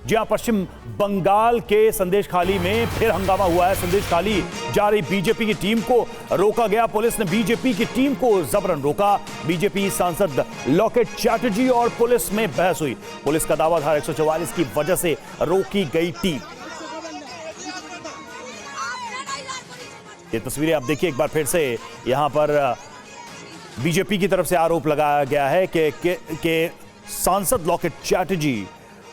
जी हां, पश्चिम बंगाल के संदेशखाली में फिर हंगामा हुआ है। संदेशखाली जा रही बीजेपी की टीम को रोका गया। पुलिस ने बीजेपी की टीम को जबरन रोका। बीजेपी सांसद लॉकेट चैटर्जी और पुलिस में बहस हुई। पुलिस का दावा धारा 144 की वजह से रोकी गई टीम। ये तस्वीरें आप देखिए एक बार फिर से। यहां पर बीजेपी की तरफ से आरोप लगाया गया है कि सांसद लॉकेट चैटर्जी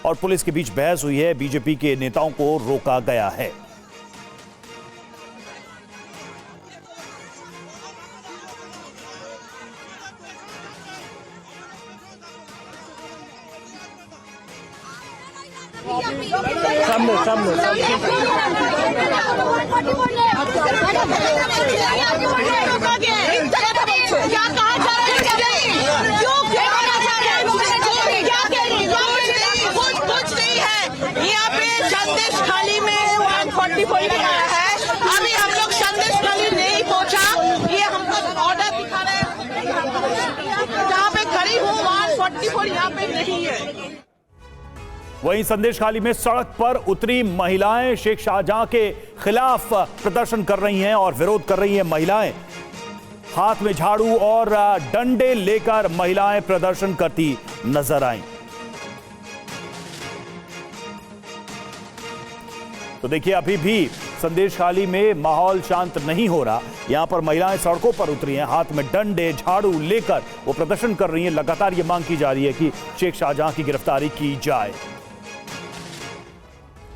और पुलिस के बीच बहस हुई है। बीजेपी के नेताओं को रोका गया है। संदेशखाली में 144 लगाया है। अभी हम लोग संदेशखाली नहीं पहुंचा। ये हमको ऑर्डर दिखा रहे हैं। जहाँ पे खड़ी हूँ 144 यहाँ पे नहीं है। वहीं संदेशखाली में सड़क पर उतरी महिलाएं शेख शाहजहां के खिलाफ प्रदर्शन कर रही हैं और विरोध कर रही हैं। महिलाएं हाथ में झाड़ू और डंडे लेकर महिलाएं प्रदर्शन करती नजर आईं। तो देखिए, अभी भी संदेशखाली में माहौल शांत नहीं हो रहा। यहां पर महिलाएं सड़कों पर उतरी हैं, हाथ में डंडे झाड़ू लेकर वो प्रदर्शन कर रही हैं। लगातार ये मांग की जा रही है कि शेख शाहजहां की गिरफ्तारी की जाए।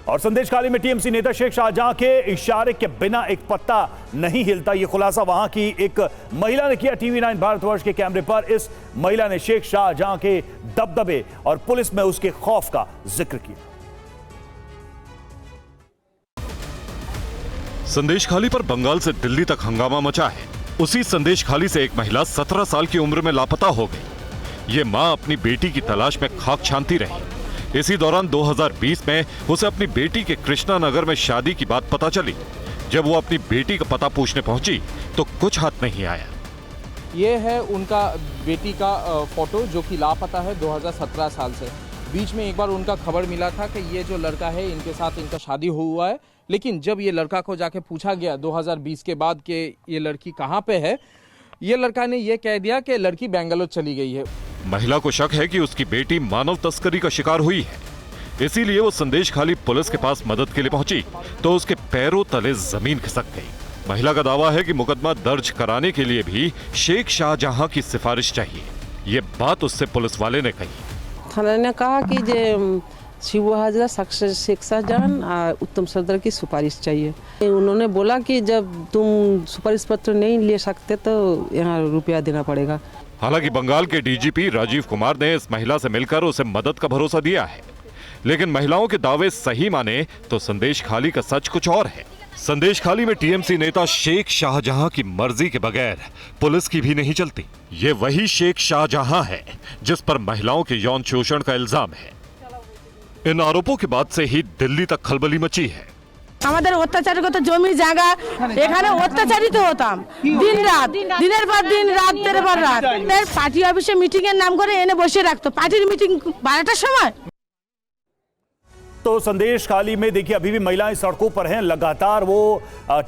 और संदेशखाली में टीएमसी नेता शेख शाहजहां के इशारे के बिना एक पत्ता नहीं हिलता। यह खुलासा वहां की एक महिला ने किया टीवी9 भारतवर्ष के कैमरे पर। इस महिला ने शेख शाहजहां के दबदबे और पुलिस में उसके खौफ का जिक्र किया। संदेशखाली पर बंगाल से दिल्ली तक हंगामा मचा है। उसी संदेशखाली से एक महिला 17 साल की उम्र में लापता हो गई। ये मां अपनी बेटी की तलाश में खाक छानती रही। इसी दौरान 2020 में उसे अपनी बेटी के कृष्णा नगर में शादी की बात पता चली। जब वो अपनी बेटी का पता पूछने पहुंची तो कुछ हाथ नहीं आया। ये है उनका बेटी का फोटो जो कि लापता है 2017 साल से। बीच में एक बार उनका खबर मिला था कि ये जो लड़का है इनके साथ इनका शादी हुआ है, लेकिन जब ये लड़का को जाके पूछा गया 2020 के बाद कि ये लड़की कहाँ पे है, ये लड़का ने ये कह दिया कि लड़की बेंगलोर चली गई है। महिला को शक है कि उसकी बेटी मानव तस्करी का शिकार हुई है, इसीलिए वो संदेशखाली पुलिस के पास मदद के लिए पहुंची तो उसके पैरों तले जमीन खिसक गई। महिला का दावा है कि मुकदमा दर्ज कराने के लिए भी शेख शाहजहां की सिफारिश चाहिए। ये बात उससे पुलिस वाले ने कही। थाना ने कहा कि शिबू हाजरा शेख शाहजहां और उत्तम सरदार की सुपारिश चाहिए। उन्होंने बोला कि जब तुम सुपारिश पत्र नहीं ले सकते तो यहाँ रुपया देना पड़ेगा। हालांकि बंगाल के डीजीपी राजीव कुमार ने इस महिला से मिलकर उसे मदद का भरोसा दिया है, लेकिन महिलाओं के दावे सही माने तो संदेशखाली का सच कुछ और है। संदेशखाली में टीएमसी नेता शेख शाहजहां की मर्जी के बगैर पुलिस की भी नहीं चलती। ये वही शेख शाहजहां है जिस पर महिलाओं के यौन शोषण का इल्जाम है। इन आरोपों के बाद से ही दिल्ली तक खलबली मची है। আমাদের অত্যাচারগত জমি জায়গা এখানে অত্যাচারিত হতাম দিন রাত, দিনের পর দিন, রাতের পর রাত। পার্টি অফিসে মিটিং এর নাম করে এনে বসে রাখতো। পার্টির মিটিং 12টার সময়। तो संदेशखाली में देखिए अभी भी महिलाएं सड़कों पर हैं। लगातार वो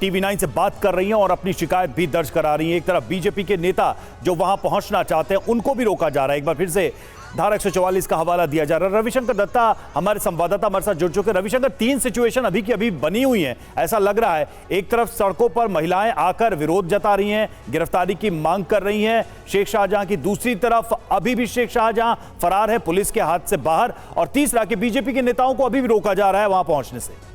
टीवी9 से बात कर रही हैं और अपनी शिकायत भी दर्ज करा रही हैं। एक तरफ बीजेपी के नेता जो वहां पहुंचना चाहते हैं उनको भी रोका जा रहा है। एक बार फिर से धारा 144 का हवाला दिया जा रहा है। रविशंकर दत्ता हमारे संवाददाता हमारे साथ जुड़ चुके हैं। रविशंकर, तीन सिचुएशन अभी की अभी बनी हुई हैं, ऐसा लग रहा है। एक तरफ सड़कों पर महिलाएं आकर विरोध जता रही हैं, गिरफ्तारी की मांग कर रही हैं शेख शाहजहां की। दूसरी तरफ अभी भी शेख शाहजहां फरार है, पुलिस के हाथ से बाहर। और तीसरा कि बीजेपी के नेताओं को अभी भी रोका जा रहा है वहां पहुंचने से।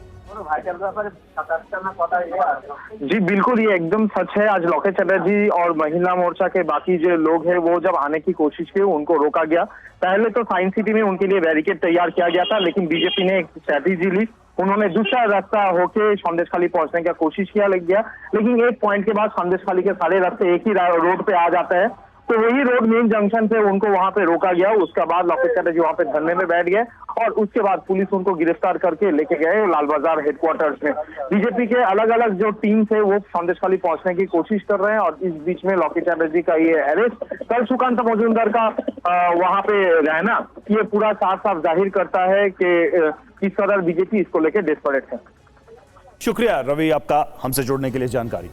जी बिल्कुल, ये एकदम सच है। आज लॉकेट चैटर्जी और महिला मोर्चा के बाकी जो लोग हैं वो जब आने की कोशिश की उनको रोका गया। पहले तो साइंस सिटी में उनके लिए बैरिकेड तैयार किया गया था, लेकिन बीजेपी ने एक स्ट्रैटेजी ली। उन्होंने दूसरा रास्ता होके संदेशखाली पहुंचने की कोशिश किया, लग गया। लेकिन एक पॉइंट के बाद संदेशखाली के सारे रास्ते एक ही रोड पे आ जाता है तो वही रोड मेन जंक्शन से उनको वहां पे रोका गया। उसके बाद लोकेश चैटर्जी वहां पे धरने में बैठ गए और उसके बाद पुलिस उनको गिरफ्तार करके लेके गए लाल बाजार हेडक्वार्टर्स में। बीजेपी के अलग अलग जो टीम थे वो संदेशखाली पहुंचने की कोशिश कर रहे हैं और इस बीच में लोकेश चैटर्जी का ये अरेस्ट, कल सुकांत मजूमदार का वहां पे रहना, ये पूरा साफ साफ जाहिर करता है कि किस कदर बीजेपी इसको लेकर डेस्परेट है। शुक्रिया रवि आपका हमसे जुड़ने के लिए जानकारी।